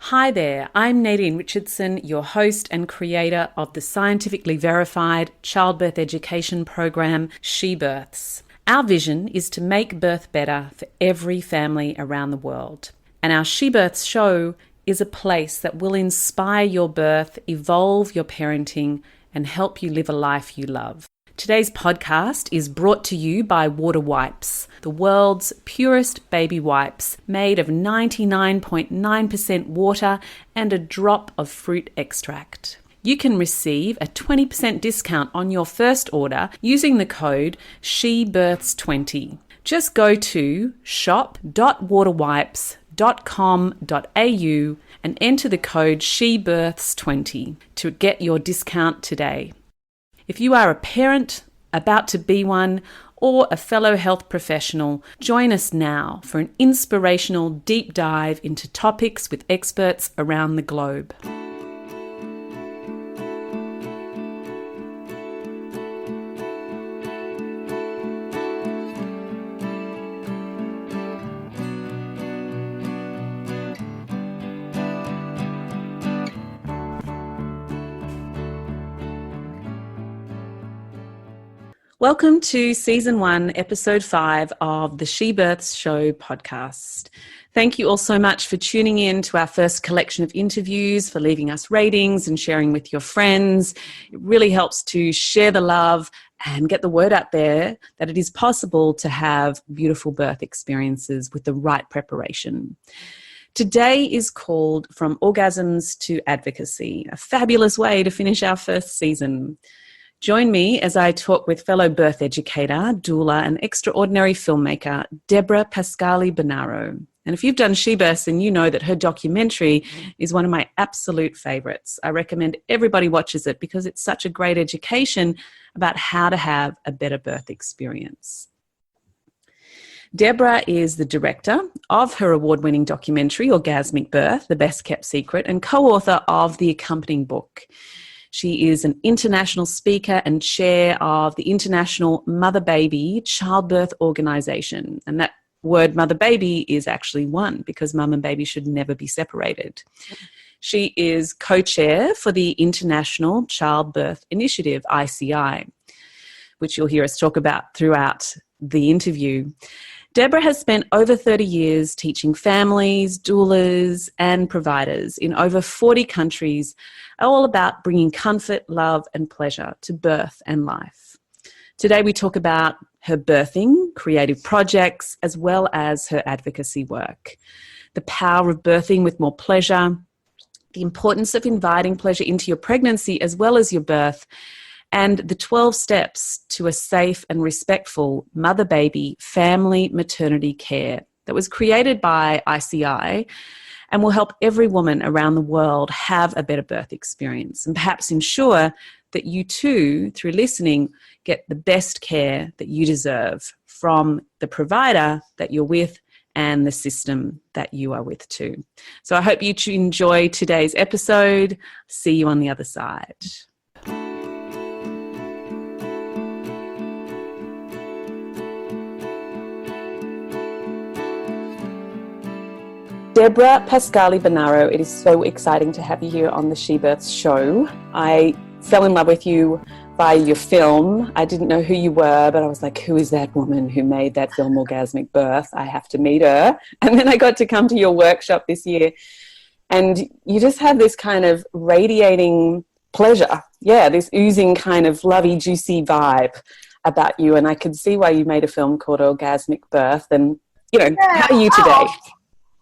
Hi there, I'm Nadine Richardson, your host and creator of the scientifically verified childbirth education program, She Births. Our vision is to make birth better for every family around the world. And our She Births show is a place that will inspire your birth, evolve your parenting, and help you live a life you love. Today's podcast is brought to you by Water Wipes, the world's purest baby wipes, made of 99.9% water and a drop of fruit extract. You can receive a 20% discount on your first order using the code SHEBIRTHS20. Just go to shop.waterwipes.com.au and enter the code SHEBIRTHS20 to get your discount today. If you are a parent, about to be one, or a fellow health professional, join us now for an inspirational deep dive into topics with experts around the globe. Welcome to Season 1, Episode 5 of the She Births Show podcast. Thank you all so much for tuning in to our first collection of interviews, for leaving us ratings and sharing with your friends. It really helps to share the love and get the word out there that it is possible to have beautiful birth experiences with the right preparation. Today is called From Orgasms to Advocacy, a fabulous way to finish our first season. Join me as I talk with fellow birth educator, doula, and extraordinary filmmaker, Debra Pascali Bonaro. And if you've done She Births, then you know that her documentary is one of my absolute favourites. I recommend everybody watches it because it's such a great education about how to have a better birth experience. Debra is the director of her award-winning documentary, Orgasmic Birth, The Best Kept Secret, and co-author of the accompanying book. She is an international speaker and chair of the International MotherBaby Childbirth Organisation. And that word MotherBaby is actually one because mum and baby should never be separated. She is co-chair for the International Childbirth Initiative, ICI, which you'll hear us talk about throughout the interview. Debra has spent over 30 years teaching families, doulas, and providers in over 40 countries, all about bringing comfort, love, and pleasure to birth and life. Today we talk about her birthing, creative projects, as well as her advocacy work. The power of birthing with more pleasure, the importance of inviting pleasure into your pregnancy as well as your birth, and the 12 steps to a safe and respectful mother-baby family maternity care that was created by ICI and will help every woman around the world have a better birth experience and perhaps ensure that you too, through listening, get the best care that you deserve from the provider that you're with and the system that you are with too. So I hope you enjoy today's episode. See you on the other side. Debra Pascali Bonaro, it is so exciting to have you here on the She Births show. I fell in love with you via your film. I didn't know who you were, but I was like, who is that woman who made that film Orgasmic Birth? I have to meet her. And then I got to come to your workshop this year. And you just have this kind of radiating pleasure. Yeah, this oozing kind of lovey, juicy vibe about you. And I could see why you made a film called Orgasmic Birth. And, you know, how are you today?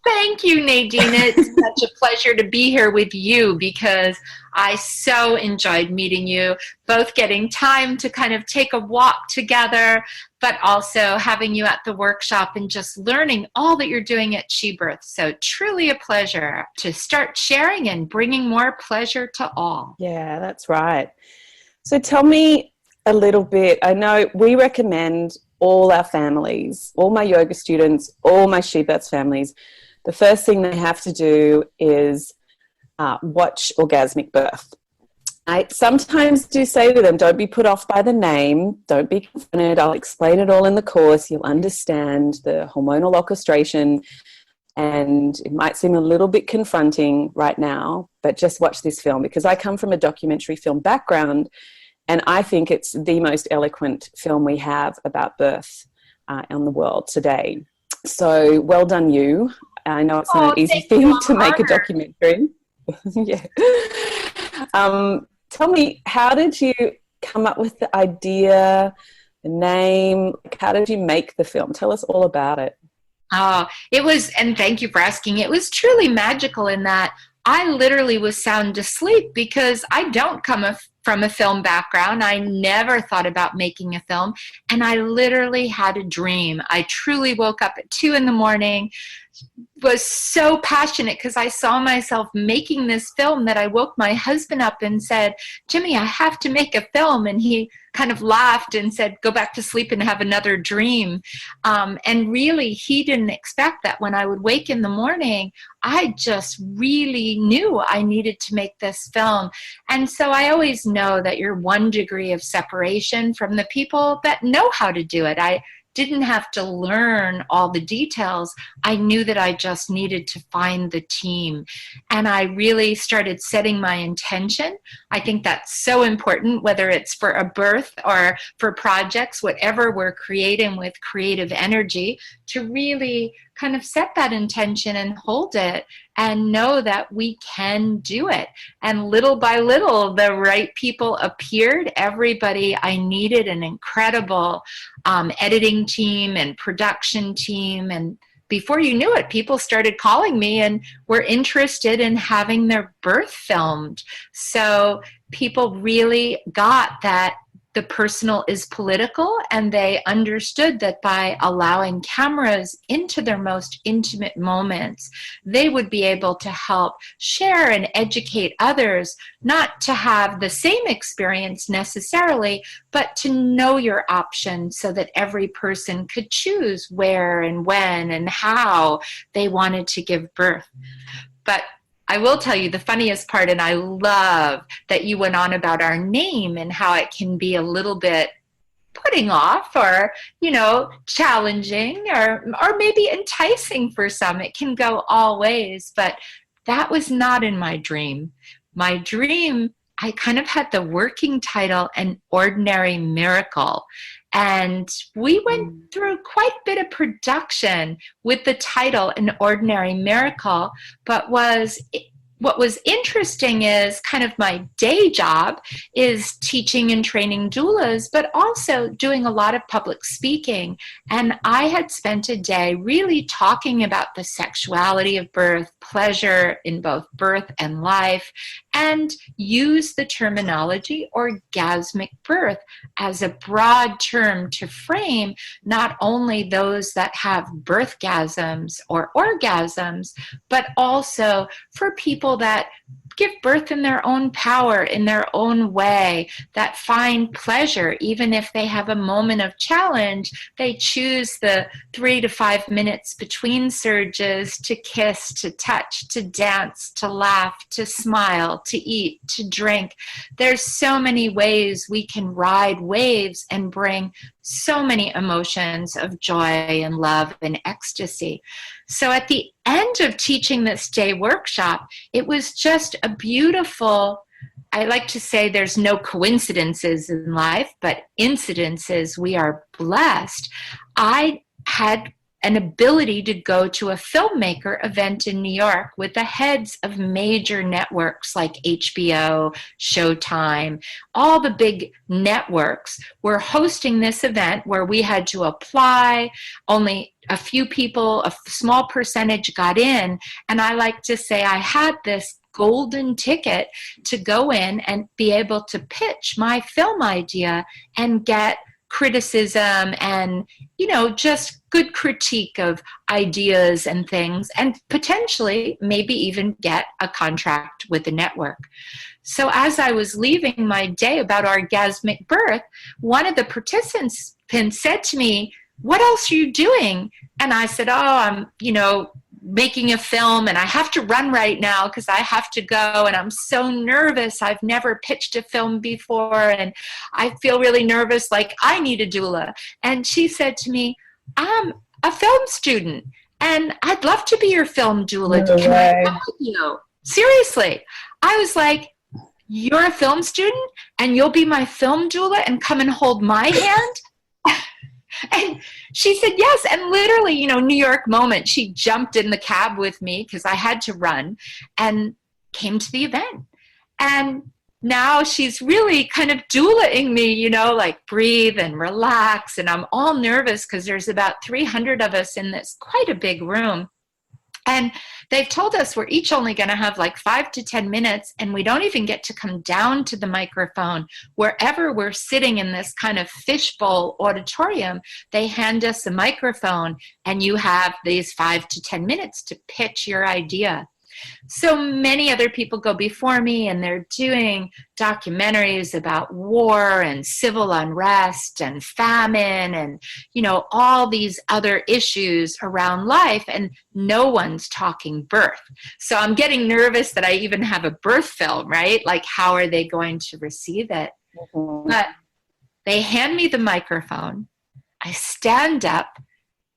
Thank you, Nadine. It's such a pleasure to be here with you because I so enjoyed meeting you, both getting time to kind of take a walk together, but also having you at the workshop and just learning all that you're doing at She Birth. So truly a pleasure to start sharing and bringing more pleasure to all. Yeah, that's right. So tell me a little bit. I know we recommend all our families, all my yoga students, all my She Births families, the first thing they have to do is watch Orgasmic Birth. I sometimes do say to them, don't be put off by the name, don't be confronted, I'll explain it all in the course, you'll understand the hormonal orchestration. And it might seem a little bit confronting right now, but just watch this film, because I come from a documentary film background, and I think it's the most eloquent film we have about birth in the world today. So well done, you. I know it's not an easy thing to make a documentary. Yeah. Tell me, how did you come up with the idea, the name? How did you make the film? Tell us all about it. Oh, it was, and thank you for asking. It was truly magical in that I literally was sound asleep because I don't come from a film background. I never thought about making a film, and I literally had a dream. I truly woke up at 2 a.m, was so passionate because I saw myself making this film that I woke my husband up and said, Jimmy, I have to make a film. And he kind of laughed and said, go back to sleep and have another dream. And really, he didn't expect that when I would wake in the morning, I just really knew I needed to make this film. And so I always know that you're 1 degree of separation from the people that know how to do it. I didn't have to learn all the details. I knew that I just needed to find the team. And I really started setting my intention. I think that's so important, whether it's for a birth or for projects, whatever we're creating with creative energy, to really kind of set that intention and hold it and know that we can do it. And little by little, the right people appeared. Everybody, I needed an incredible editing team and production team. And before you knew it, people started calling me and were interested in having their birth filmed. So people really got that the personal is political, and they understood that by allowing cameras into their most intimate moments, they would be able to help share and educate others, not to have the same experience necessarily, but to know your options so that every person could choose where and when and how they wanted to give birth. But I will tell you the funniest part, and I love that you went on about our name and how it can be a little bit putting off or, challenging or maybe enticing for some. It can go all ways, but that was not in my dream. My dream, I kind of had the working title, An Ordinary Miracle. And we went through quite a bit of production with the title An Ordinary Miracle, but what was interesting is kind of my day job is teaching and training doulas, but also doing a lot of public speaking. And I had spent a day really talking about the sexuality of birth, pleasure in both birth and life, and use the terminology orgasmic birth as a broad term to frame not only those that have birthgasms or orgasms, but also for people that give birth in their own power, in their own way, that find pleasure. Even if they have a moment of challenge, they choose the 3 to 5 minutes between surges to kiss, to touch, to dance, to laugh, to smile, to eat, to drink. There's so many ways we can ride waves and bring so many emotions of joy and love and ecstasy. So at the end of teaching this day workshop, it was just a beautiful, I like to say there's no coincidences in life, but incidences. We are blessed. I had an ability to go to a filmmaker event in New York with the heads of major networks like HBO, Showtime. All the big networks were hosting this event where we had to apply. Only a few people, a small percentage got in. And I like to say I had this golden ticket to go in and be able to pitch my film idea and get criticism and, just good critique of ideas and things, and potentially maybe even get a contract with the network. So as I was leaving my day about orgasmic birth, one of the participants said to me, "What else are you doing?" And I said, I'm, making a film and I have to run right now because I have to go and I'm so nervous. I've never pitched a film before and I feel really nervous, like I need a doula. And she said to me, "I'm a film student and I'd love to be your film doula. No Can I way. come with you? Seriously. I was like, you're a film student and you'll be my film doula and come and hold my hand? And she said yes. And literally, you know, New York moment, she jumped in the cab with me because I had to run and came to the event. And now she's really kind of doulaing me, you know, like breathe and relax. And I'm all nervous because there's about 300 of us in this quite a big room. And they've told us we're each only going to have like 5 to 10 minutes, and we don't even get to come down to the microphone. Wherever we're sitting in this kind of fishbowl auditorium, they hand us a microphone, and you have these 5 to 10 minutes to pitch your idea. So many other people go before me, and they're doing documentaries about war and civil unrest and famine and, you know, all these other issues around life, and no one's talking birth. So I'm getting nervous that I even have a birth film, right? Like, how are they going to receive it? Mm-hmm. But they hand me the microphone. I stand up,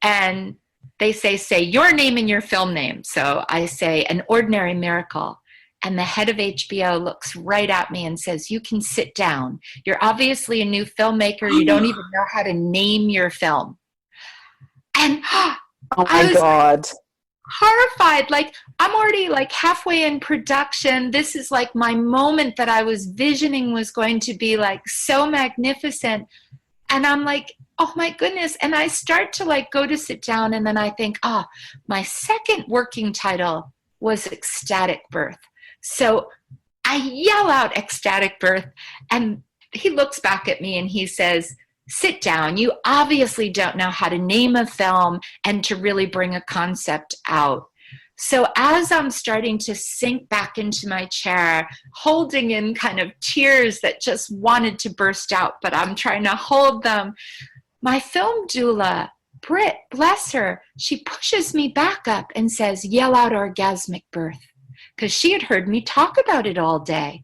and they say your name and your film name. So I say An Ordinary Miracle. And the head of HBO looks right at me and says, you can sit down. You're obviously a new filmmaker. You don't even know how to name your film. And oh my God. Horrified. Like, I'm already like halfway in production. This is like my moment that I was visioning was going to be like so magnificent. And I'm like, oh my goodness. And I start to like go to sit down, and then I think, my second working title was Ecstatic Birth. So I yell out Ecstatic Birth, and he looks back at me and he says, sit down. You obviously don't know how to name a film and to really bring a concept out. So as I'm starting to sink back into my chair, holding in kind of tears that just wanted to burst out, but I'm trying to hold them, my film doula, Britt, bless her, she pushes me back up and says, yell out Orgasmic Birth, because she had heard me talk about it all day.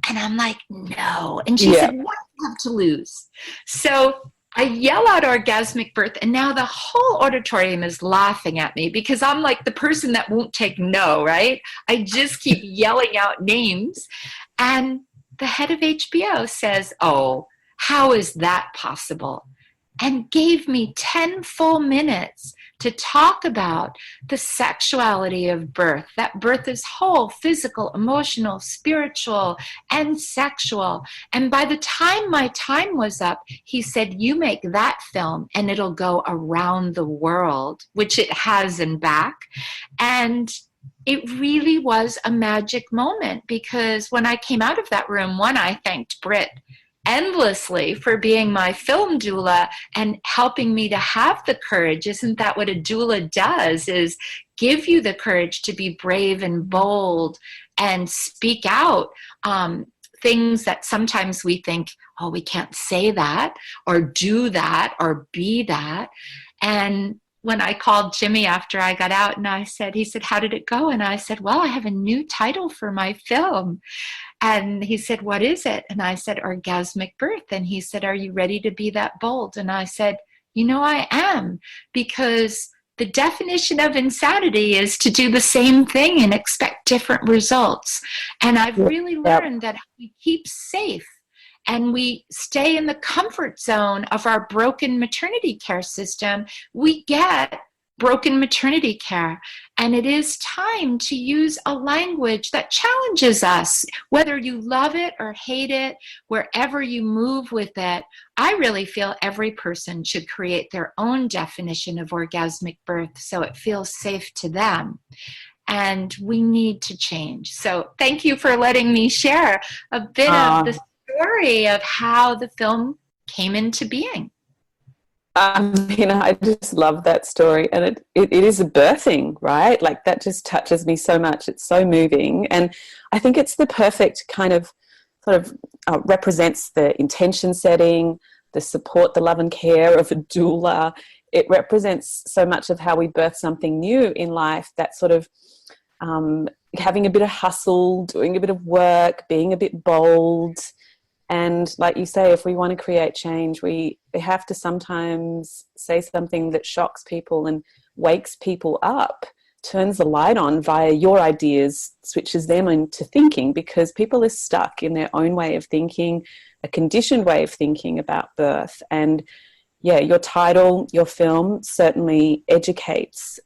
And I'm like, no. And she said, what do you have to lose? So I yell out Orgasmic Birth, and now the whole auditorium is laughing at me because I'm like the person that won't take no, right? I just keep yelling out names. And the head of HBO says, oh, how is that possible? And gave me 10 full minutes to talk about the sexuality of birth, that birth is whole, physical, emotional, spiritual, and sexual. And by the time my time was up, he said, you make that film and it'll go around the world, which it has and back. And it really was a magic moment, because when I came out of that room, one, I thanked Britt endlessly for being my film doula and helping me to have the courage. Isn't that what a doula does, is give you the courage to be brave and bold and speak out things that sometimes we think, oh, we can't say that or do that or be that. And when I called Jimmy after I got out, and he said, how did it go? And I said, well, I have a new title for my film. And he said, what is it? And I said, Orgasmic Birth. And he said, are you ready to be that bold? And I said, I am, because the definition of insanity is to do the same thing and expect different results. And I've really learned that we keep safe and we stay in the comfort zone of our broken maternity care system, we get broken maternity care. And it is time to use a language that challenges us, whether you love it or hate it, wherever you move with it. I really feel every person should create their own definition of orgasmic birth so it feels safe to them. And we need to change. So thank you for letting me share a bit of the story of how the film came into being. I just love that story, and it is a birthing, right? Like, that just touches me so much. It's so moving, and I think it's the perfect kind of sort of represents the intention setting, the support, the love and care of a doula. It represents so much of how we birth something new in life, that sort of having a bit of hustle, doing a bit of work, being a bit bold. And like you say, if we want to create change, we have to sometimes say something that shocks people. And wakes people up, turns the light on via your ideas, switches them into thinking, because people are stuck in their own way of thinking, a conditioned way of thinking about birth. And yeah, your title, your film certainly educates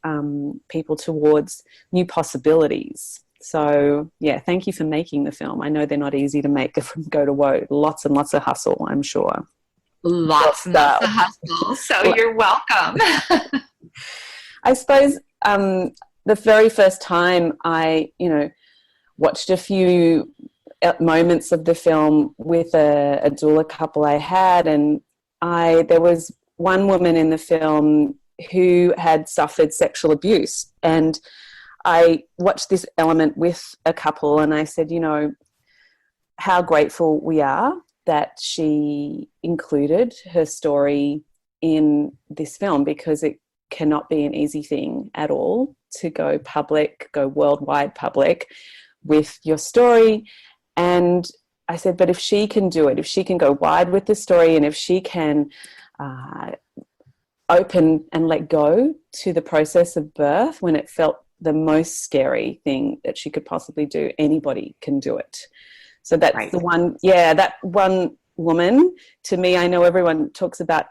people towards new possibilities. So yeah, thank you for making the film. I know they're not easy to make from go to woe. Lots and lots of hustle, I'm sure. Lots and lots of hustle. So you're welcome. I suppose the very first time I, watched a few moments of the film with a doula couple I had, and there was one woman in the film who had suffered sexual abuse, and I watched this element with a couple, and I said, how grateful we are that she included her story in this film, because it cannot be an easy thing at all to go public, go worldwide public with your story. And I said, but if she can do it, if she can go wide with the story, and if she can open and let go to the process of birth when it felt the most scary thing that she could possibly do, anybody can do it. So that's right. The one, that one woman, to me, I know everyone talks about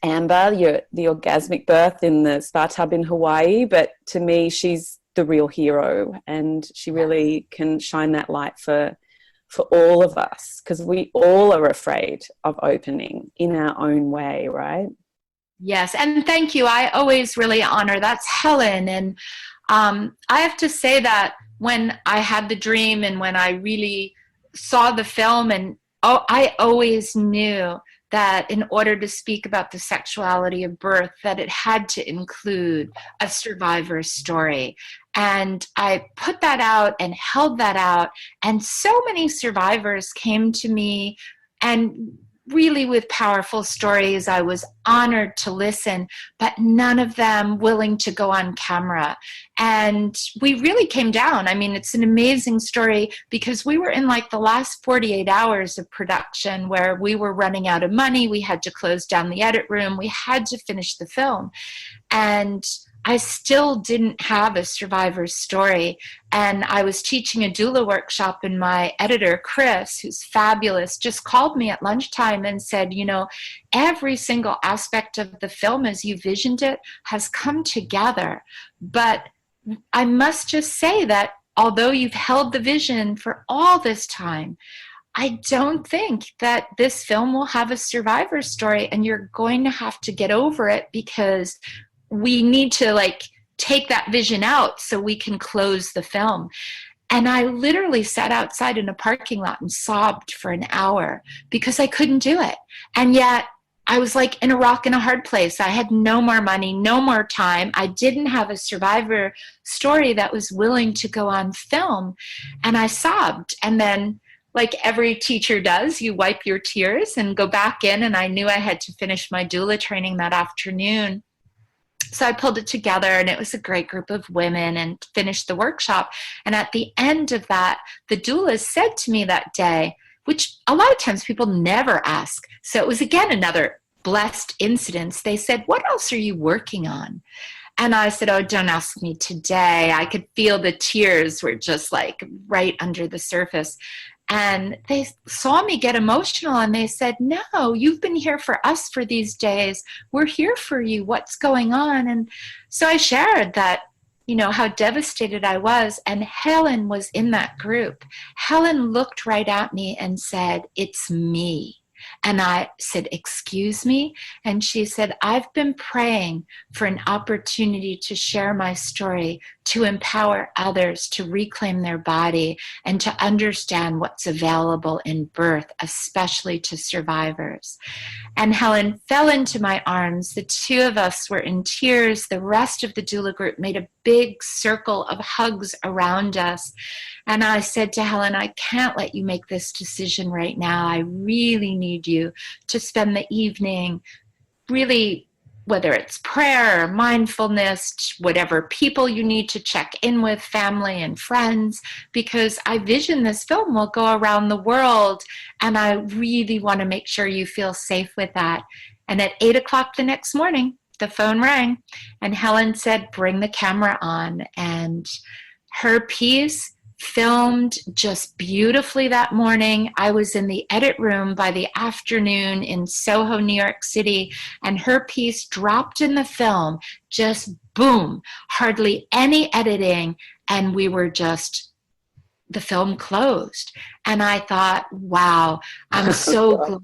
Amber, the orgasmic birth in the spa tub in Hawaii, but to me, she's the real hero, and she really can shine that light for all of us, because we all are afraid of opening in our own way, right? Yes, and thank you. I always really honor, that's Helen. And I have to say that when I had the dream and when I really saw the film, and I always knew that in order to speak about the sexuality of birth, that it had to include a survivor's story. And I put that out and held that out, and so many survivors came to me, and really with powerful stories. I was honored to listen, but none of them willing to go on camera. And we really came down. I mean, it's an amazing story, because we were in like the last 48 hours of production where we were running out of money. We had to close down the edit room. We had to finish the film. And I still didn't have a survivor's story. And I was teaching a doula workshop, and my editor, Chris, who's fabulous, just called me at lunchtime and said, every single aspect of the film as you visioned it has come together. But I must just say that although you've held the vision for all this time, I don't think that this film will have a survivor's story, and you're going to have to get over it, because we need to take that vision out so we can close the film. And I literally sat outside in a parking lot and sobbed for an hour because I couldn't do it. And yet I was like in a rock and a hard place. I had no more money, no more time. I didn't have a survivor story that was willing to go on film. And I sobbed. And then, like every teacher does, you wipe your tears and go back in. And I knew I had to finish my doula training that afternoon. So I pulled it together, and it was a great group of women, and finished the workshop. And at the end of that, the doulas said to me that day, which a lot of times people never ask. So it was, again, another blessed incident. They said, "What else are you working on?" And I said, "Oh, don't ask me today." I could feel the tears were just like right under the surface. And they saw me get emotional, and they said, "No, you've been here for us for these days. We're here for you. What's going on?" And so I shared that, how devastated I was. And Helen was in that group. Helen looked right at me and said, "It's me." And I said, "Excuse me?" And she said, "I've been praying for an opportunity to share my story, to empower others to reclaim their body and to understand what's available in birth, especially to survivors." And Helen fell into my arms. The two of us were in tears. The rest of the doula group made a big circle of hugs around us. And I said to Helen, "I can't let you make this decision right now. I really need you to spend the evening really, whether it's prayer or mindfulness, whatever people you need to check in with, family and friends, because I vision this film will go around the world, and I really want to make sure you feel safe with that." And at 8 o'clock the next morning, the phone rang, and Helen said, bring the camera on. And her piece filmed just beautifully that morning. I was in the edit room by the afternoon in Soho, New York City, and her piece dropped in the film, just boom, hardly any editing, and we were just, the film closed. And I thought, wow, I'm so glad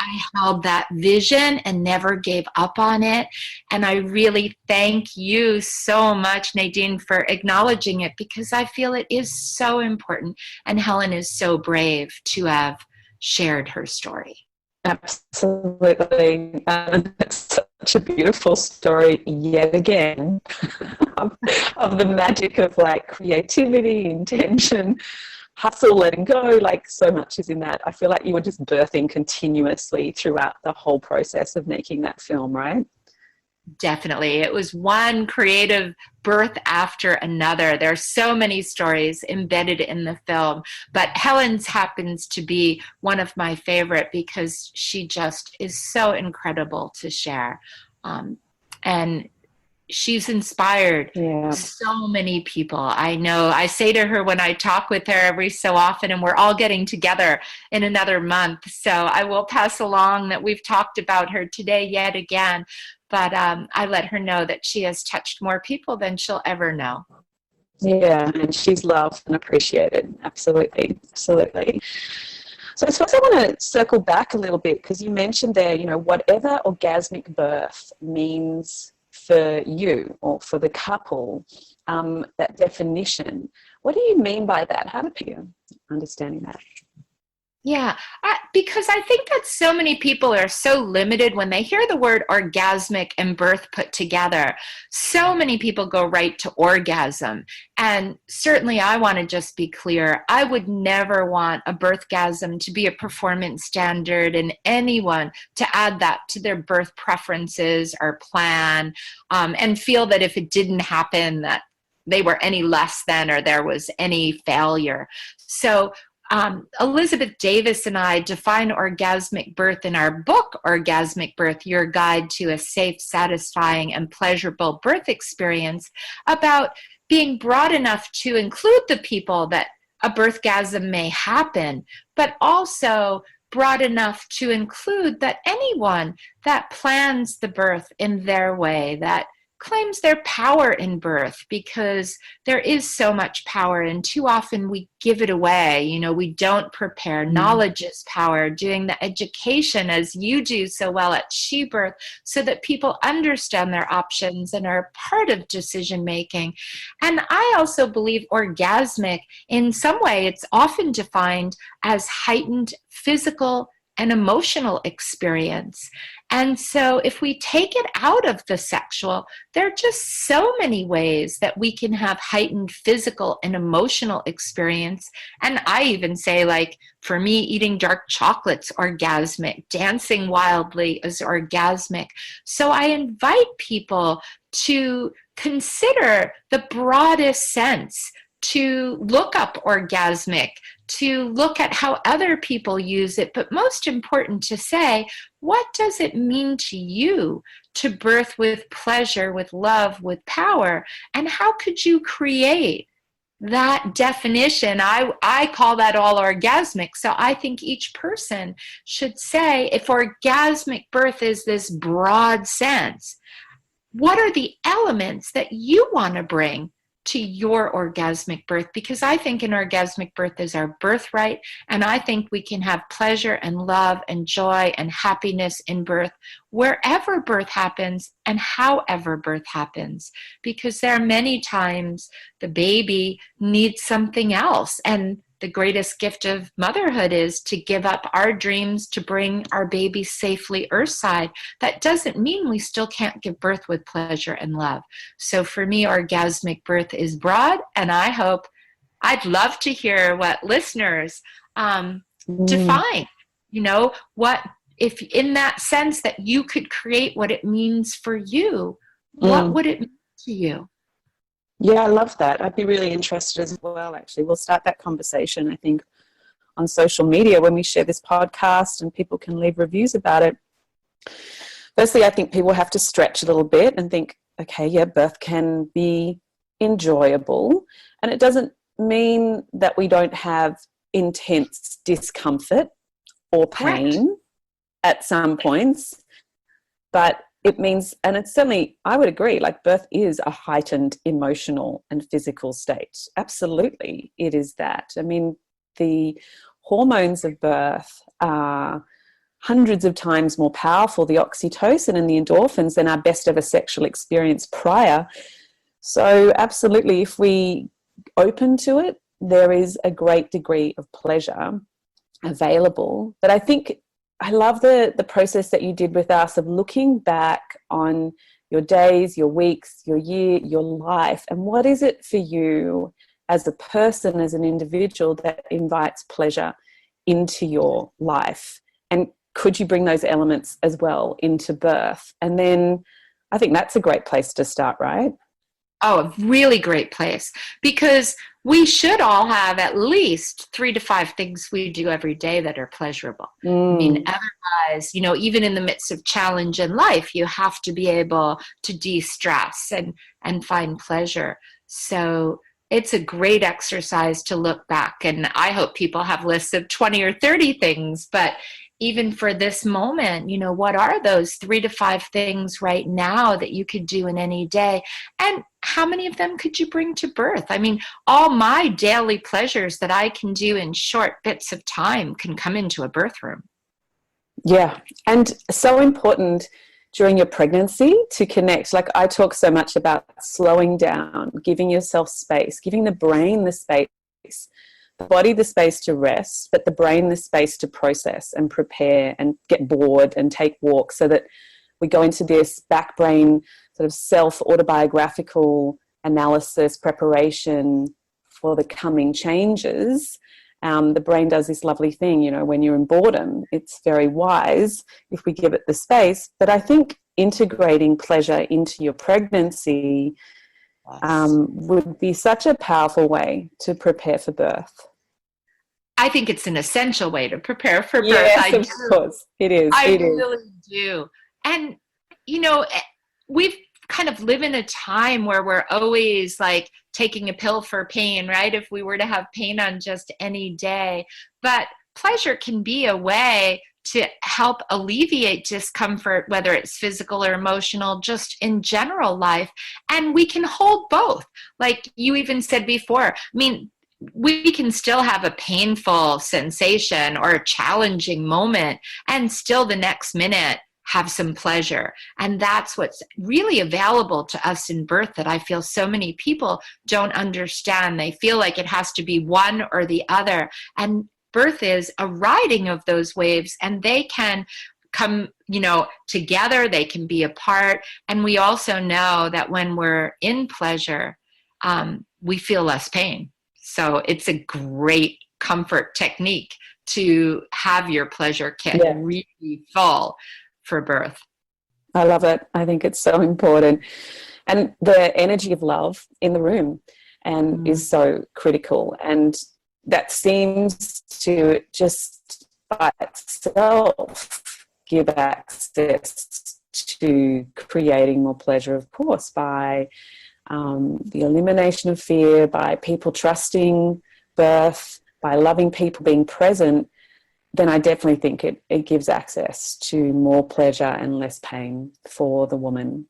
I held that vision and never gave up on it. And I really thank you so much, Nadine, for acknowledging it, because I feel it is so important. And Helen is so brave to have shared her story. Absolutely. It's such a beautiful story yet again of the magic of like creativity, intention, hustle, letting go. Like, so much is in that. I feel like you were just birthing continuously throughout the whole process of making that film, right? Definitely. It was one creative birth after another. There are so many stories embedded in the film, but Helen's happens to be one of my favorite because she just is so incredible to share. And she's inspired so many people. I know I say to her when I talk with her every so often, and we're all getting together in another month, so I will pass along that we've talked about her today yet again. But I let her know that she has touched more people than she'll ever know. Yeah, and she's loved and appreciated. Absolutely, absolutely. So I suppose I want to circle back a little bit, because you mentioned there, you know, whatever orgasmic birth means for you or for the couple, that definition. What do you mean by that? How do you understanding that? Yeah, because I think that so many people are so limited when they hear the word orgasmic and birth put together. So many people go right to orgasm. And certainly I want to just be clear, I would never want a birthgasm to be a performance standard and anyone to add that to their birth preferences or plan, and feel that if it didn't happen that they were any less than or there was any failure. So Elizabeth Davis and I define orgasmic birth in our book, Orgasmic Birth, Your Guide to a Safe, Satisfying, and Pleasurable Birth Experience, about being broad enough to include the people that a birthgasm may happen, but also broad enough to include that anyone that plans the birth in their way, that claims their power in birth, because there is so much power and too often we give it away. You know, we don't prepare. Knowledge is power. Doing the education as you do so well at She Birth, so that people understand their options and are part of decision making. And I also believe orgasmic, in some way, it's often defined as heightened physical and emotional experience. And so if we take it out of the sexual, there are just so many ways that we can have heightened physical and emotional experience. And I even say, like, for me, eating dark chocolate's orgasmic, dancing wildly is orgasmic. So I invite people to consider the broadest sense, to look up orgasmic, to look at how other people use it, but most important to say, what does it mean to you to birth with pleasure, with love, with power? And how could you create that definition? I call that all orgasmic. So I think each person should say, if orgasmic birth is this broad sense, what are the elements that you want to bring to your orgasmic birth? Because I think an orgasmic birth is our birthright, and I think we can have pleasure and love and joy and happiness in birth wherever birth happens and however birth happens, because there are many times the baby needs something else, and the greatest gift of motherhood is to give up our dreams to bring our baby safely earthside. That doesn't mean we still can't give birth with pleasure and love. So for me, orgasmic birth is broad, and I'd love to hear what listeners define. You know, what if in that sense that you could create what it means for you, what would it mean to you? Yeah, I love that. I'd be really interested as well, actually. We'll start that conversation, I think, on social media when we share this podcast and people can leave reviews about it. firstly, I think people have to stretch a little bit and think, okay, yeah, birth can be enjoyable. And it doesn't mean that we don't have intense discomfort or pain Correct. at some points, but it means, and it's certainly, I would agree, like birth is a heightened emotional and physical state. Absolutely, it is that. I mean, the hormones of birth are hundreds of times more powerful, the oxytocin and the endorphins, than our best ever sexual experience prior. So absolutely, if we open to it, there is a great degree of pleasure available. But I think I love the process that you did with us of looking back on your days, your weeks, your year, your life, and what is it for you as a person, as an individual, that invites pleasure into your life? And could you bring those elements as well into birth? And then I think that's a great place to start, right? Oh, a really great place, because we should all have at least 3 to 5 things we do every day that are pleasurable. I mean, otherwise, even in the midst of challenge in life, you have to be able to de-stress and find pleasure. So it's a great exercise to look back. And I hope people have lists of 20 or 30 things, but even for this moment, what are those 3 to 5 things right now that you could do in any day? And how many of them could you bring to birth? I mean, all my daily pleasures that I can do in short bits of time can come into a birth room. Yeah, and so important during your pregnancy to connect. Like I talk so much about slowing down, giving yourself space, giving the brain the space, the body the space to rest, but the brain the space to process and prepare and get bored and take walks, so that we go into this back brain sort of self-autobiographical analysis preparation for the coming changes. The brain does this lovely thing, when you're in boredom, it's very wise if we give it the space. But I think integrating pleasure into your pregnancy would be such a powerful way to prepare for birth. I think it's an essential way to prepare for birth. Yes, of course. It is. I really do. And, we've kind of live in a time where we're always like taking a pill for pain, right? If we were to have pain on just any day. But pleasure can be a way to help alleviate discomfort, whether it's physical or emotional, just in general life. And we can hold both. Like you even said before, I mean, we can still have a painful sensation or a challenging moment and still the next minute have some pleasure. And that's what's really available to us in birth that I feel so many people don't understand. They feel like it has to be one or the other. And birth is a riding of those waves, and they can come, together, they can be apart. And we also know that when we're in pleasure, we feel less pain. So it's a great comfort technique to have your pleasure kit really full for birth. I love it. I think it's so important. And the energy of love in the room is so critical. And that seems to just by itself give access to creating more pleasure, of course, by the elimination of fear, by people trusting birth, by loving people, being present. Then I definitely think it gives access to more pleasure and less pain for the woman.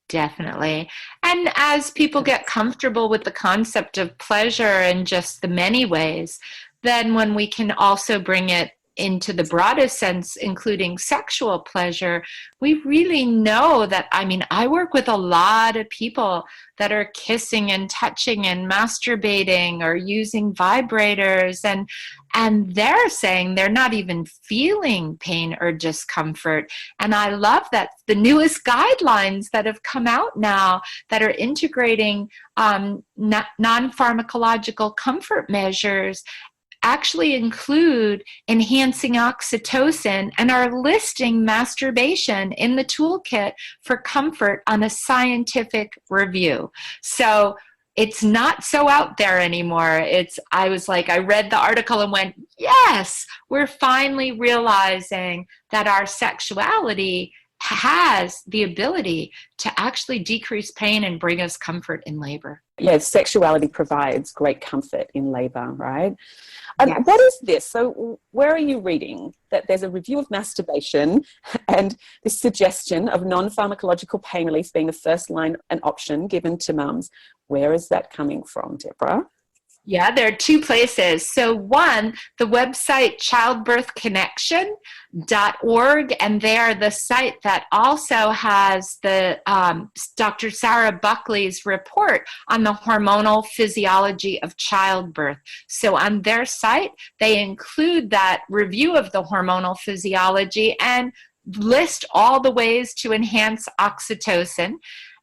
Definitely. And as people get comfortable with the concept of pleasure in just the many ways, then when we can also bring it into the broadest sense, including sexual pleasure, we really know that, I work with a lot of people that are kissing and touching and masturbating or using vibrators, and they're saying they're not even feeling pain or discomfort. And I love that the newest guidelines that have come out now that are integrating non-pharmacological comfort measures actually include enhancing oxytocin and are listing masturbation in the toolkit for comfort on a scientific review. So it's not so out there anymore. I read the article and went, yes, we're finally realizing that our sexuality has the ability to actually decrease pain and bring us comfort in labor. Yes, sexuality provides great comfort in labor, right? Yes. What is this? So where are you reading that there's a review of masturbation and this suggestion of non-pharmacological pain relief being the first line and option given to mums? Where is that coming from, Debra? Yeah, there are two places. So one, the website childbirthconnection.org, and they are the site that also has the Dr. Sarah Buckley's report on the hormonal physiology of childbirth. So on their site, they include that review of the hormonal physiology and list all the ways to enhance oxytocin.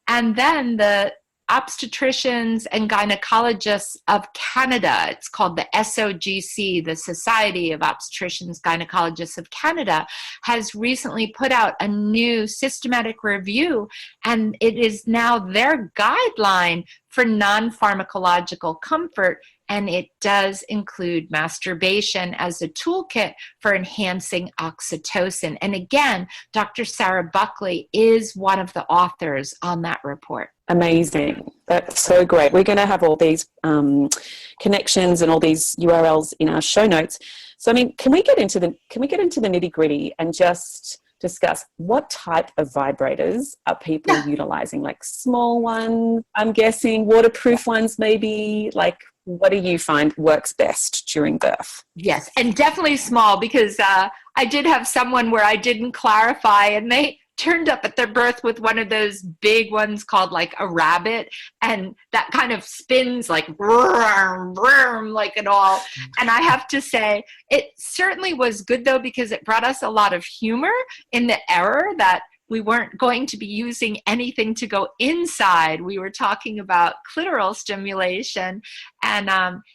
And then the Obstetricians and Gynecologists of Canada, it's called the SOGC, the Society of Obstetricians Gynecologists of Canada, has recently put out a new systematic review, and it is now their guideline for non-pharmacological comfort, and it does include masturbation as a toolkit for enhancing oxytocin. And again, Dr. Sarah Buckley is one of the authors on that report. Amazing. That's so great. We're going to have all these connections and all these URLs in our show notes. So, I mean, can we get into the nitty-gritty and just discuss what type of vibrators are people utilizing? Like small ones, I'm guessing, waterproof ones maybe. Like, what do you find works best during birth? Yes, and definitely small, because I did have someone where I didn't clarify, and they turned up at their birth with one of those big ones called like a rabbit, and that kind of spins like vroom, vroom, like it all. And I have to say, it certainly was good though, because it brought us a lot of humor in the error that we weren't going to be using anything to go inside. We were talking about clitoral stimulation, and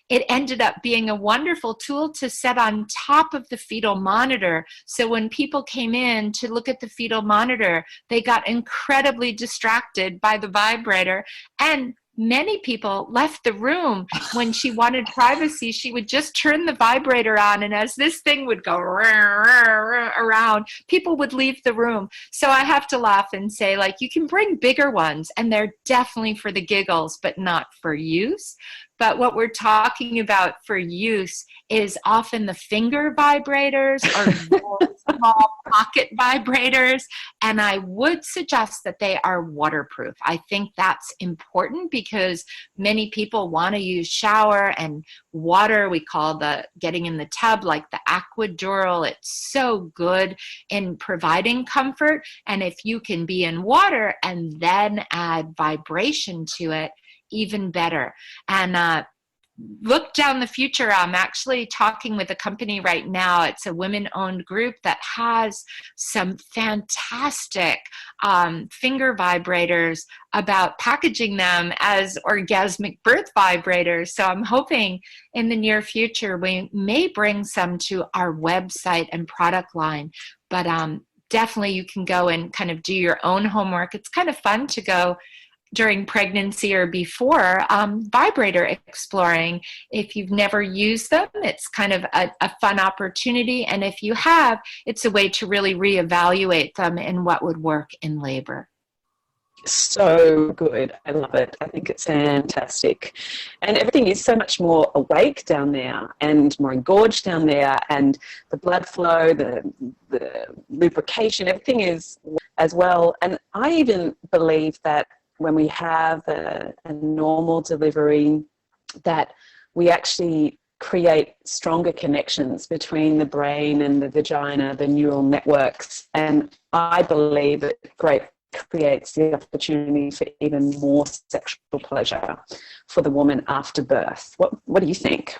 it ended up being a wonderful tool to set on top of the fetal monitor. So when people came in to look at the fetal monitor, they got incredibly distracted by the vibrator, and many people left the room. When she wanted privacy, she would just turn the vibrator on, and as this thing would go around, people would leave the room. So I have to laugh and say, like, you can bring bigger ones, and they're definitely for the giggles, but not for use. But what we're talking about for use is often the finger vibrators or small pocket vibrators. And I would suggest that they are waterproof. I think that's important because many people want to use shower and water. We call the getting in the tub like the aquadural. It's so good in providing comfort. And if you can be in water and then add vibration to it, even better. And look down the future. I'm actually talking with a company right now. It's a women-owned group that has some fantastic finger vibrators, about packaging them as orgasmic birth vibrators. So I'm hoping in the near future we may bring some to our website and product line. But definitely you can go and kind of do your own homework. It's kind of fun to go during pregnancy or before vibrator exploring. If you've never used them, it's kind of a fun opportunity. And if you have, it's a way to really reevaluate them and what would work in labor. So good. I love it. I think it's fantastic. And everything is so much more awake down there and more engorged down there, and the blood flow, the lubrication, everything is as well. And I even believe that when we have a normal delivery, that we actually create stronger connections between the brain and the vagina, the neural networks. And I believe it creates the opportunity for even more sexual pleasure for the woman after birth. What do you think?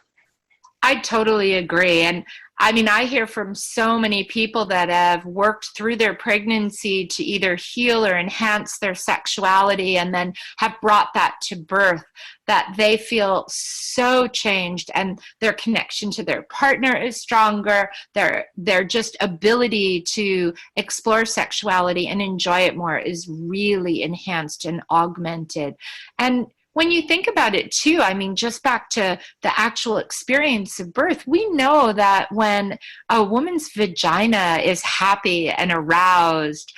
I totally agree. And I mean, I hear from so many people that have worked through their pregnancy to either heal or enhance their sexuality and then have brought that to birth, that they feel so changed and their connection to their partner is stronger. Their just ability to explore sexuality and enjoy it more is really enhanced and augmented. And when you think about it too, I mean, just back to the actual experience of birth, we know that when a woman's vagina is happy and aroused,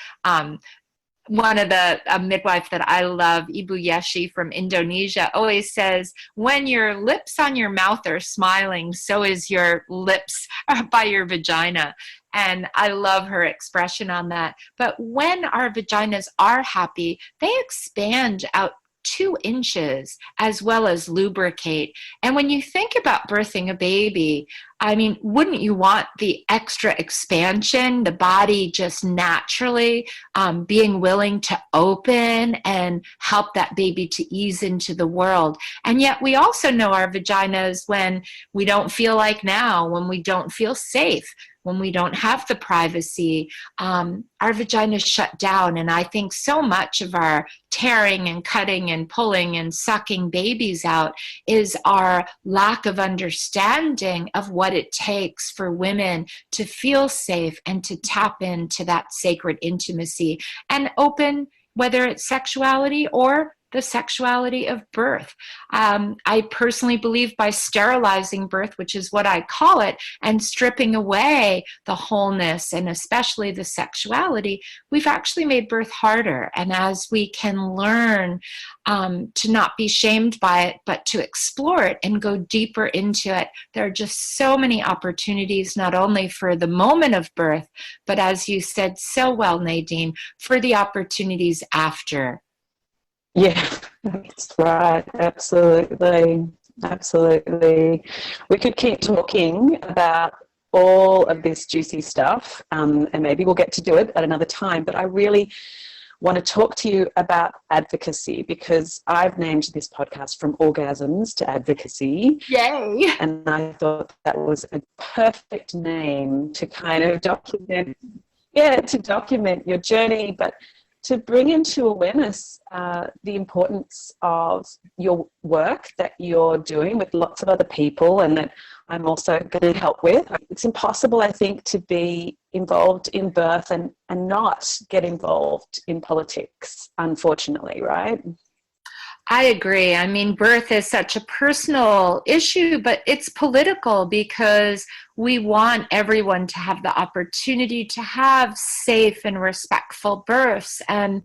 one of a midwife that I love, Ibu Yeshi from Indonesia, always says, when your lips on your mouth are smiling, so is your lips by your vagina. And I love her expression on that. But when our vaginas are happy, they expand out 2 inches as well as lubricate. And when you think about birthing a baby, I mean, wouldn't you want the extra expansion, the body just naturally being willing to open and help that baby to ease into the world? And yet we also know our vaginas when we don't feel like now, when we don't feel safe, when we don't have the privacy, our vaginas shut down. And I think so much of our tearing and cutting and pulling and sucking babies out is our lack of understanding of what it takes for women to feel safe and to tap into that sacred intimacy and open, whether it's sexuality or the sexuality of birth. I personally believe by sterilizing birth, which is what I call it, and stripping away the wholeness and especially the sexuality, we've actually made birth harder. And as we can learn to not be shamed by it, but to explore it and go deeper into it, there are just so many opportunities, not only for the moment of birth, but as you said so well, Nadine, for the opportunities after. Yeah, that's right. Absolutely. Absolutely. We could keep talking about all of this juicy stuff, and maybe we'll get to do it at another time. But I really want to talk to you about advocacy, because I've named this podcast From Orgasms to Advocacy. Yay! And I thought that was a perfect name to kind of document your journey, but to bring into awareness the importance of your work that you're doing with lots of other people and that I'm also going to help with. It's impossible, I think, to be involved in birth and not get involved in politics, unfortunately, right? I agree. I mean, birth is such a personal issue, but it's political because we want everyone to have the opportunity to have safe and respectful births. And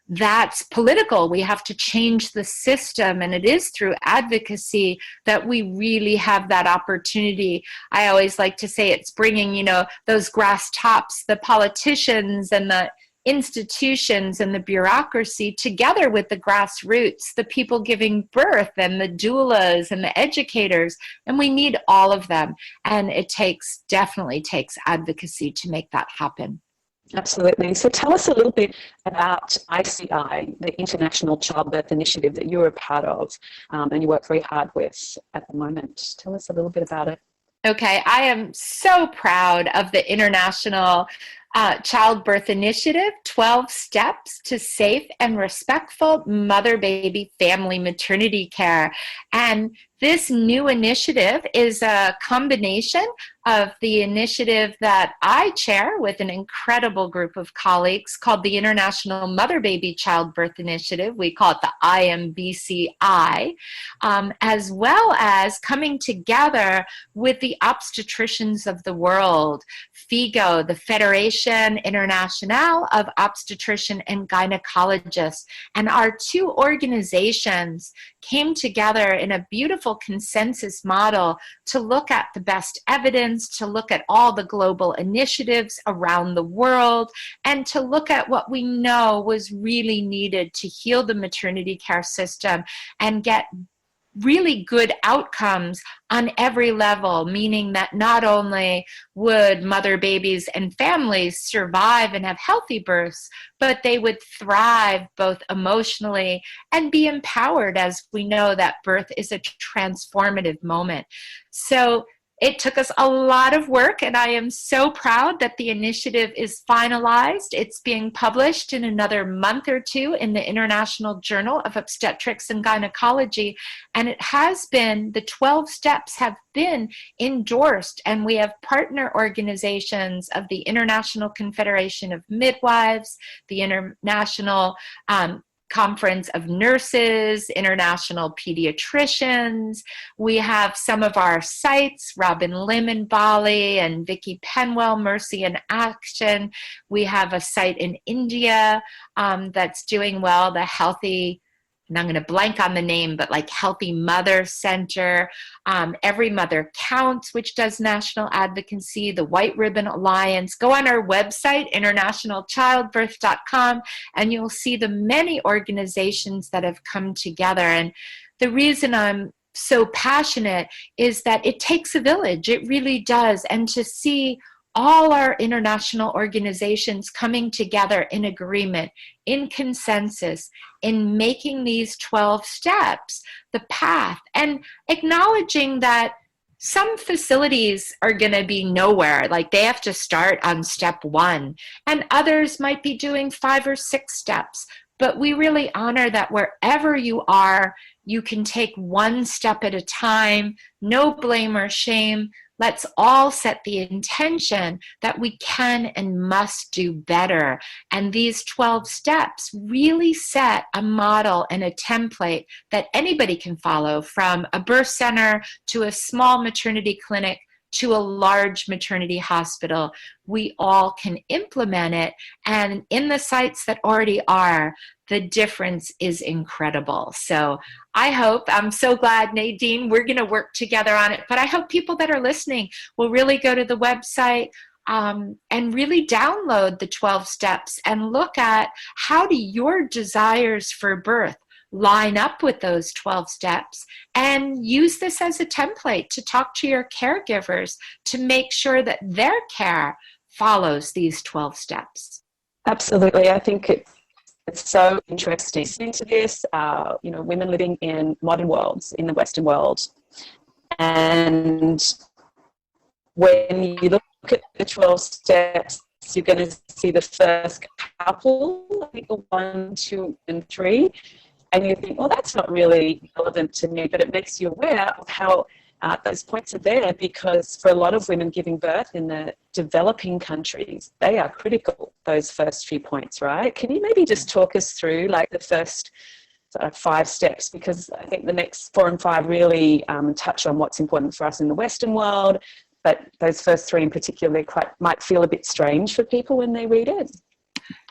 that's political. We have to change the system, and it is through advocacy that we really have that opportunity. I always like to say it's bringing, those grass tops, the politicians and the institutions and the bureaucracy together with the grassroots, the people giving birth and the doulas and the educators, and we need all of them. And it definitely takes advocacy to make that happen. Absolutely. So tell us a little bit about ICI, the International Childbirth Initiative that you're a part of and you work very hard with at the moment. Tell us a little bit about it. Okay, I am so proud of the International Childbirth Initiative, 12 Steps to Safe and Respectful Mother-Baby Family Maternity Care. And this new initiative is a combination of the initiative that I chair with an incredible group of colleagues called the International Mother-Baby Childbirth Initiative. We call it the IMBCI, as well as coming together with the obstetricians of the world, FIGO, the Federation Internationale of Obstetrician and Gynecologists. And our 2 organizations came together in a beautiful consensus model to look at the best evidence, to look at all the global initiatives around the world, and to look at what we know was really needed to heal the maternity care system and get really good outcomes on every level, meaning that not only would mother babies and families survive and have healthy births, but they would thrive both emotionally and be empowered, as we know that birth is a transformative moment. So it took us a lot of work, and I am so proud that the initiative is finalized. It's being published in another month or 2 in the International Journal of Obstetrics and Gynecology, and it has been, the 12 steps have been endorsed, and we have partner organizations of the International Confederation of Midwives, the International Conference of Nurses, International Pediatricians. We have some of our sites, Robin Lim in Bali and Vicky Penwell, Mercy in Action. We have a site in India that's doing well, the Healthy, and I'm going to blank on the name, but like Healthy Mother Center, Every Mother Counts, which does national advocacy, the White Ribbon Alliance. Go on our website, internationalchildbirth.com, and you'll see the many organizations that have come together. And the reason I'm so passionate is that it takes a village. It really does. And to see all our international organizations coming together in agreement, in consensus, in making these 12 steps the path, and acknowledging that some facilities are going to be nowhere, like they have to start on step 1, and others might be doing 5 or 6 steps. But we really honor that wherever you are, you can take one step at a time, no blame or shame. Let's all set the intention that we can and must do better. And these 12 steps really set a model and a template that anybody can follow, from a birth center to a small maternity clinic to a large maternity hospital. We all can implement it. And in the sites that already are, the difference is incredible. So I hope, I'm so glad, Nadine, we're going to work together on it. But I hope people that are listening will really go to the website and really download the 12 steps and look at how do your desires for birth line up with those 12 steps, and use this as a template to talk to your caregivers to make sure that their care follows these 12 steps. Absolutely. I think it's so interesting listening to this, women living in modern worlds, in the Western world. And when you look at the 12 steps, you're going to see the first couple, I think 1, 2, and 3. And you think, well, that's not really relevant to me, but it makes you aware of how those points are there, because for a lot of women giving birth in the developing countries, they are critical, those first few points, right? Can you maybe just talk us through like the first 5 steps? Because I think the next 4 and 5 really touch on what's important for us in the Western world, but those first 3 in particular might feel a bit strange for people when they read it.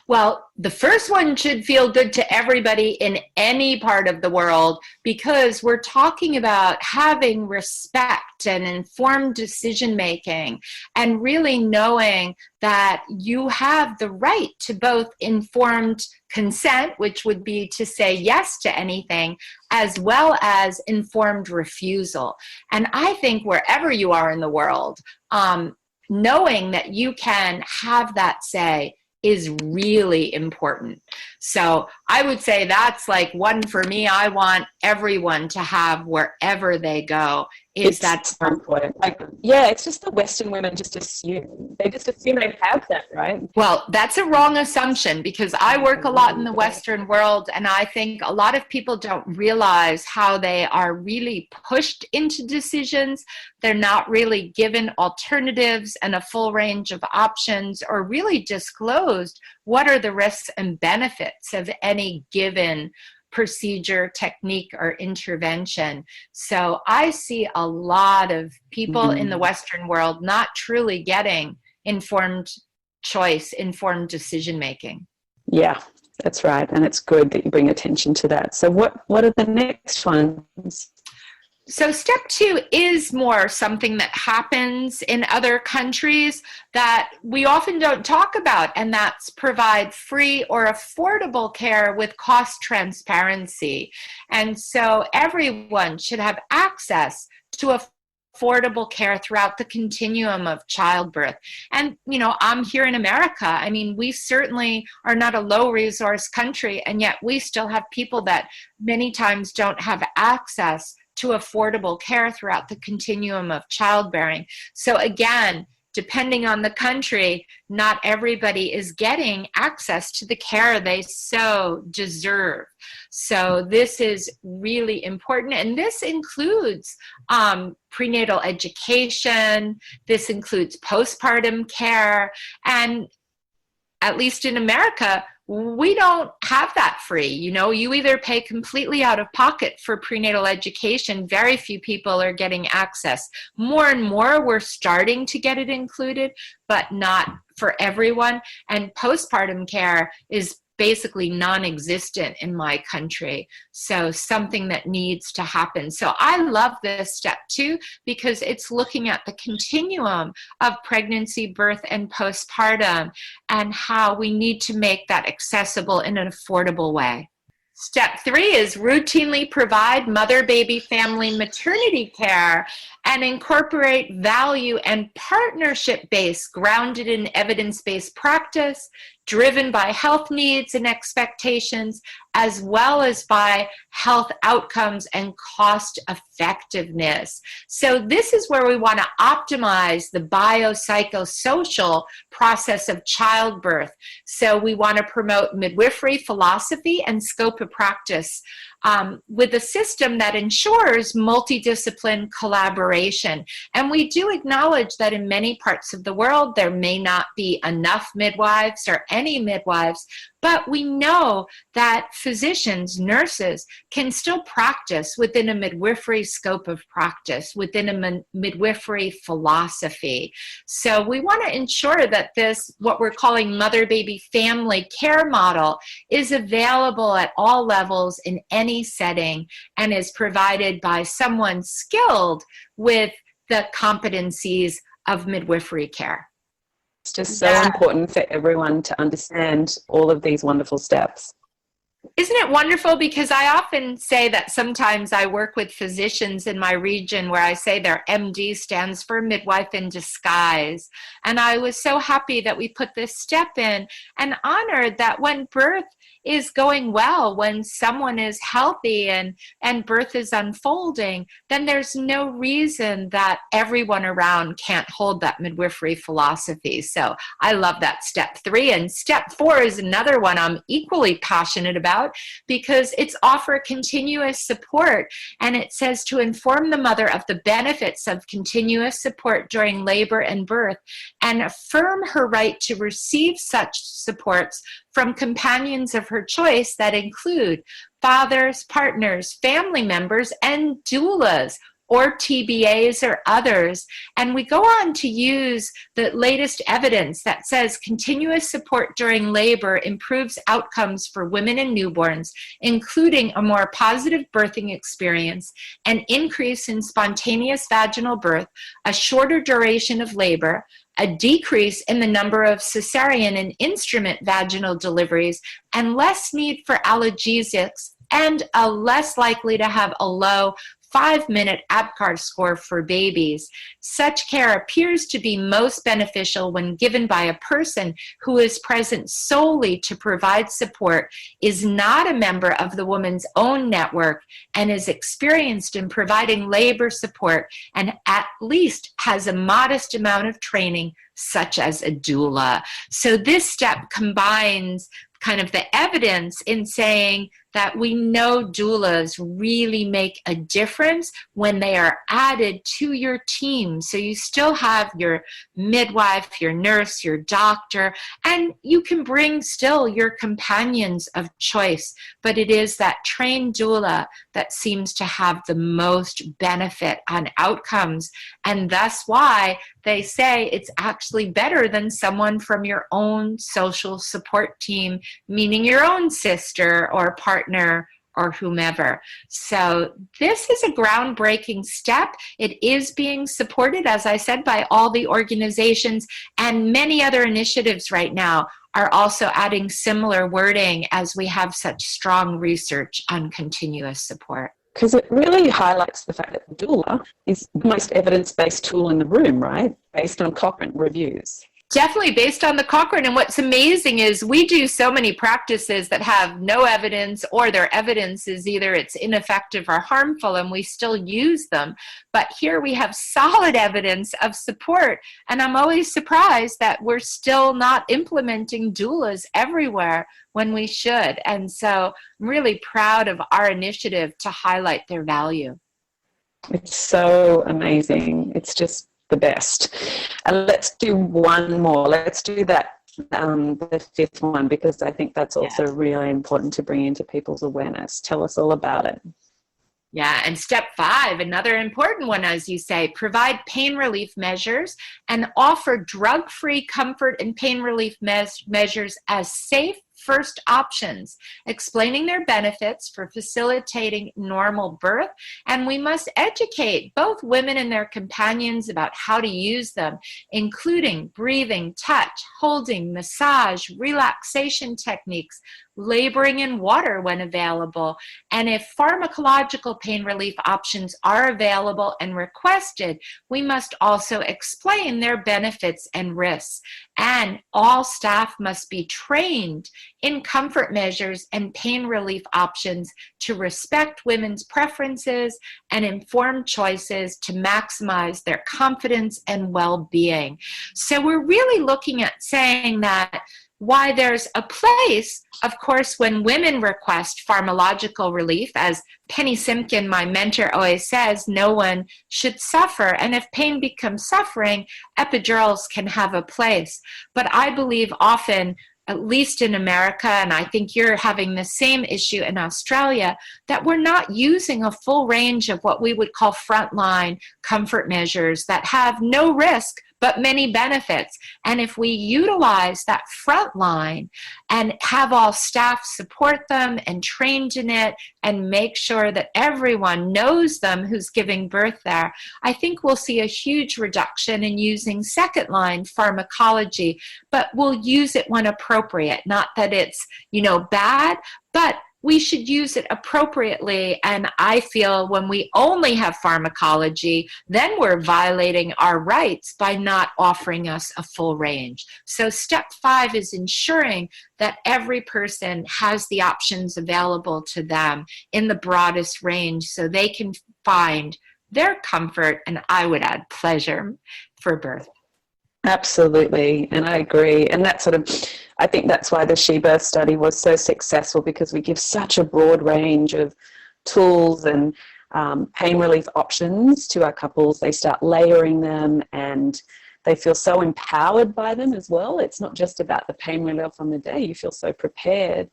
Well, the first one should feel good to everybody in any part of the world, because we're talking about having respect and informed decision making, and really knowing that you have the right to both informed consent, which would be to say yes to anything, as well as informed refusal. And I think wherever you are in the world, knowing that you can have that say is really important. So I would say that's like one for me. I want everyone to have wherever they go. It's so important. It's just the Western women just assume. They just assume they have that, right? Well, that's a wrong assumption, because I work a lot in the Western world, and I think a lot of people don't realize how they are really pushed into decisions. They're not really given alternatives and a full range of options, or really disclosed what are the risks and benefits of any given procedure, technique, or intervention. So I see a lot of people in the Western world not truly getting informed choice, informed decision making. Yeah, that's right. And it's good that you bring attention to that. So what are the next ones? So step 2 is more something that happens in other countries that we often don't talk about, and that's provide free or affordable care with cost transparency. And so everyone should have access to affordable care throughout the continuum of childbirth. And, I'm here in America. I mean, we certainly are not a low resource country, and yet we still have people that many times don't have access to affordable care throughout the continuum of childbearing. So again, depending on the country, not everybody is getting access to the care they so deserve. So this is really important. And this includes prenatal education. This includes postpartum care. And at least in America, we don't have that free. You know, you either pay completely out of pocket for prenatal education. Very few people are getting access. More and more, we're starting to get it included, but not for everyone. And postpartum care is basically non-existent in my country. So something that needs to happen. So I love this step too, because it's looking at the continuum of pregnancy, birth, and postpartum, and how we need to make that accessible in an affordable way. Step 3 is routinely provide mother-baby family maternity care and incorporate value and partnership-based, grounded in evidence-based practice, driven by health needs and expectations, as well as by health outcomes and cost effectiveness. So this is where we want to optimize the biopsychosocial process of childbirth. So we want to promote midwifery philosophy and scope of practice with a system that ensures multidiscipline collaboration. And we do acknowledge that in many parts of the world, there may not be enough midwives or any midwives, but we know that physicians, nurses can still practice within a midwifery scope of practice, within a midwifery philosophy. So we want to ensure that this, what we're calling mother-baby family care model, is available at all levels in any setting and is provided by someone skilled with the competencies of midwifery care. It's just so important for everyone to understand all of these wonderful steps. Isn't it wonderful? Because I often say that sometimes I work with physicians in my region where I say their MD stands for midwife in disguise. And I was so happy that we put this step in and honored that when birth is going well, when someone is healthy and birth is unfolding, then there's no reason that everyone around can't hold that midwifery philosophy. So I love that step 3. And step 4 is another one I'm equally passionate about, because it's offer continuous support. And it says to inform the mother of the benefits of continuous support during labor and birth and affirm her right to receive such supports from companions of her choice that include fathers, partners, family members, and doulas, or TBAs or others. And we go on to use the latest evidence that says continuous support during labor improves outcomes for women and newborns, including a more positive birthing experience, an increase in spontaneous vaginal birth, a shorter duration of labor, a decrease in the number of cesarean and instrument vaginal deliveries, and less need for analgesics, and a less likely to have a low 5-minute APGAR score for babies. Such care appears to be most beneficial when given by a person who is present solely to provide support, is not a member of the woman's own network, and is experienced in providing labor support, and at least has a modest amount of training, such as a doula. So this step combines kind of the evidence in saying that we know doulas really make a difference when they are added to your team. So you still have your midwife, your nurse, your doctor, and you can bring still your companions of choice. But it is that trained doula that seems to have the most benefit on outcomes. And that's why they say it's actually better than someone from your own social support team, meaning your own sister or partner or whomever. So this is a groundbreaking step. It is being supported, as I said, by all the organizations, and many other initiatives right now are also adding similar wording as we have such strong research on continuous support. Because it really highlights the fact that the doula is the most evidence-based tool in the room, right? Based on Cochrane reviews. Definitely based on the Cochrane. And what's amazing is we do so many practices that have no evidence, or their evidence is either it's ineffective or harmful, and we still use them. But here we have solid evidence of support. And I'm always surprised that we're still not implementing doulas everywhere when we should. And so I'm really proud of our initiative to highlight their value. It's so amazing. It's just the best. And let's do one more. Let's do that the fifth one, because I think that's also really important to bring into people's awareness. Tell us all about it. Yeah, and step 5, another important one, as you say, provide pain relief measures and offer drug-free comfort and pain relief measures as safe first options, explaining their benefits for facilitating normal birth. And we must educate both women and their companions about how to use them, including breathing, touch, holding, massage, relaxation techniques, laboring in water when available. And if pharmacological pain relief options are available and requested, we must also explain their benefits and risks. And all staff must be trained in comfort measures and pain relief options to respect women's preferences and inform choices to maximize their confidence and well-being. So we're really looking at saying that why there's a place, of course, when women request pharmacological relief, as Penny Simkin, my mentor, always says, no one should suffer. And if pain becomes suffering, epidurals can have a place. But I believe often, at least in America, and I think you're having the same issue in Australia, that we're not using a full range of what we would call frontline comfort measures that have no risk but many benefits. And if we utilize that front line and have all staff support them and trained in it and make sure that everyone knows them who's giving birth there, I think we'll see a huge reduction in using second line pharmacology, but we'll use it when appropriate. Not that it's, bad, but we should use it appropriately. And I feel when we only have pharmacology, then we're violating our rights by not offering us a full range. So step 5 is ensuring that every person has the options available to them in the broadest range so they can find their comfort, and I would add pleasure, for birth. Absolutely, and I agree. And that I think that's why the She Birth study was so successful, because we give such a broad range of tools and pain relief options to our couples. They start layering them and they feel so empowered by them as well. It's not just about the pain relief on the day. You feel so prepared.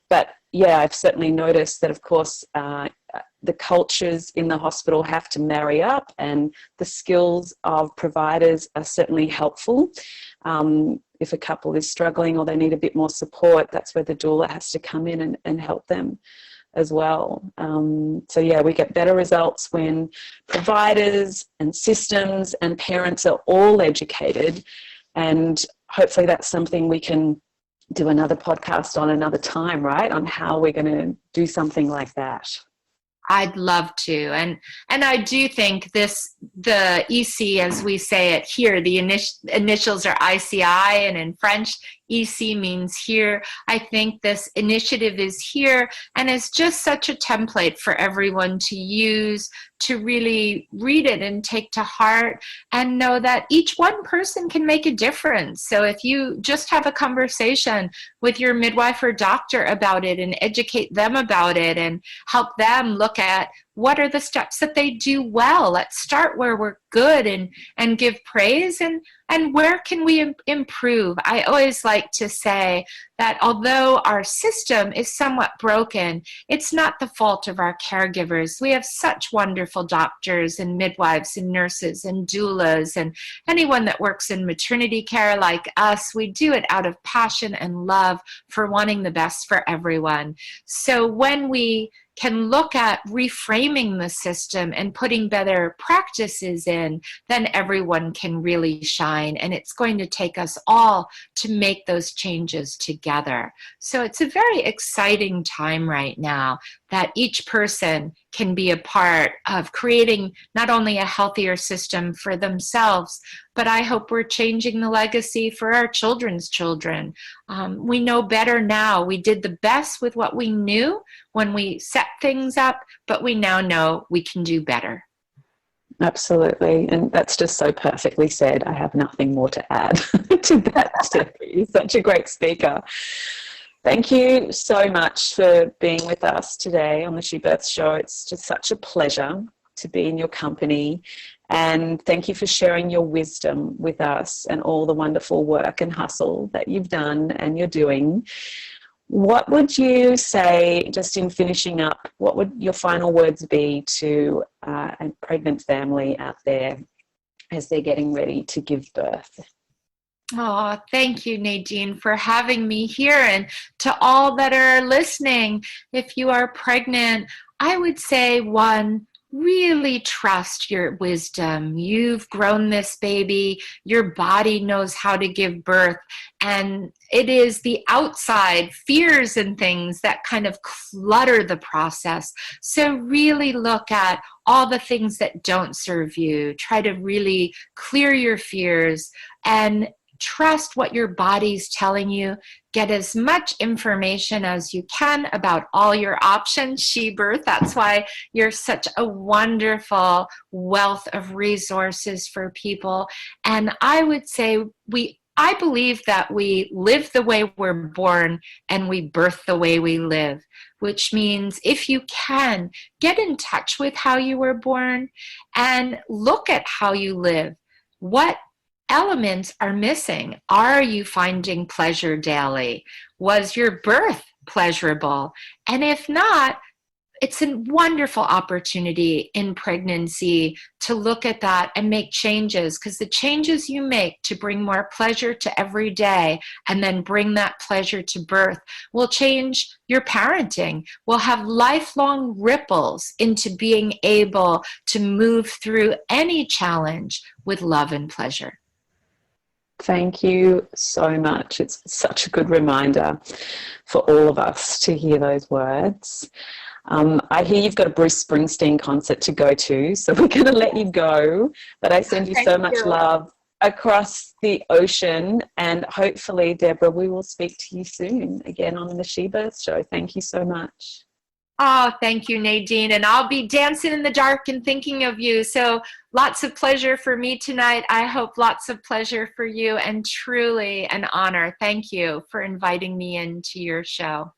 But yeah, I've certainly noticed that, of course, the cultures in the hospital have to marry up, and the skills of providers are certainly helpful. If a couple is struggling or they need a bit more support, that's where the doula has to come in and help them as well. So yeah, we get better results when providers and systems and parents are all educated, and hopefully that's something we can do another podcast on another time, right? On how we're going to do something like that. I'd love to. And I do think the EC, as we say it here, the initials are ICI, and in French, EC means here. I think this initiative is here, and it's just such a template for everyone to use, to really read it and take to heart and know that each one person can make a difference. So if you just have a conversation with your midwife or doctor about it and educate them about it and help them look at what are the steps that they do well. Let's start where we're good and give praise, and where can we improve. I always like to say that although our system is somewhat broken, it's not the fault of our caregivers. We have such wonderful doctors and midwives and nurses and doulas and anyone that works in maternity care like us. We do it out of passion and love for wanting the best for everyone. So when we can look at reframing the system and putting better practices in, then everyone can really shine. And it's going to take us all to make those changes together. So it's a very exciting time right now that each person can be a part of creating not only a healthier system for themselves, but I hope we're changing the legacy for our children's children. We know better now. We did the best with what we knew when we set things up, but we now know we can do better. Absolutely. And that's just so perfectly said. I have nothing more to add to that, Steffi. You're such a great speaker. Thank you so much for being with us today on the She Birth Show. It's just such a pleasure to be in your company And thank you for sharing your wisdom with us and all the wonderful work and hustle that you've done and you're doing. What would you say, just in finishing up, what would your final words be to a pregnant family out there as they're getting ready to give birth? Oh, thank you, Nadine, for having me here. And to all that are listening, if you are pregnant, I would say, one, really trust your wisdom. You've grown this baby. Your body knows how to give birth. And it is the outside fears and things that kind of clutter the process. So really look at all the things that don't serve you. Try to really clear your fears and trust what your body's telling you. Get as much information as you can about all your options. SheBirth, that's why you're such a wonderful wealth of resources for people. And I would say I believe that we live the way we're born and we birth the way we live, which means if you can, get in touch with how you were born and look at how you live. What elements are missing? Are you finding pleasure daily? Was your birth pleasurable? And if not, it's a wonderful opportunity in pregnancy to look at that and make changes, because the changes you make to bring more pleasure to every day and then bring that pleasure to birth will change your parenting, will have lifelong ripples into being able to move through any challenge with love and pleasure. Thank you so much. It's such a good reminder for all of us to hear those words. I hear you've got a Bruce Springsteen concert to go to, so we're going to let you go. But I send you so much love across the ocean, and hopefully, Debra, we will speak to you soon again on the SheBirth Show. Thank you so much. Oh, thank you, Nadine. And I'll be dancing in the dark and thinking of you. So lots of pleasure for me tonight. I hope lots of pleasure for you, and truly an honor. Thank you for inviting me into your show.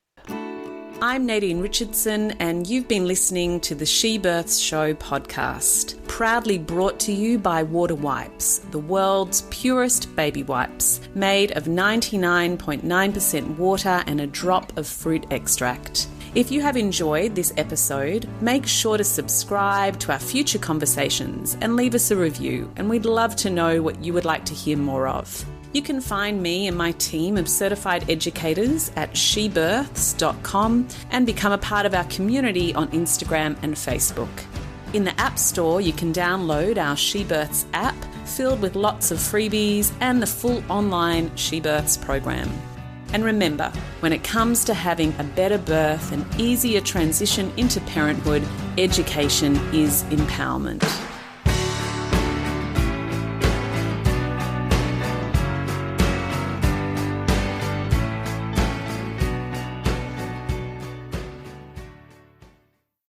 I'm Nadine Richardson, and you've been listening to the SheBirth Show podcast, proudly brought to you by Water Wipes, the world's purest baby wipes, made of 99.9% water and a drop of fruit extract. If you have enjoyed this episode, make sure to subscribe to our future conversations and leave us a review, and we'd love to know what you would like to hear more of. You can find me and my team of certified educators at shebirths.com and become a part of our community on Instagram and Facebook. In the App Store, you can download our SheBirths app filled with lots of freebies and the full online SheBirths program. And remember, when it comes to having a better birth and easier transition into parenthood, education is empowerment.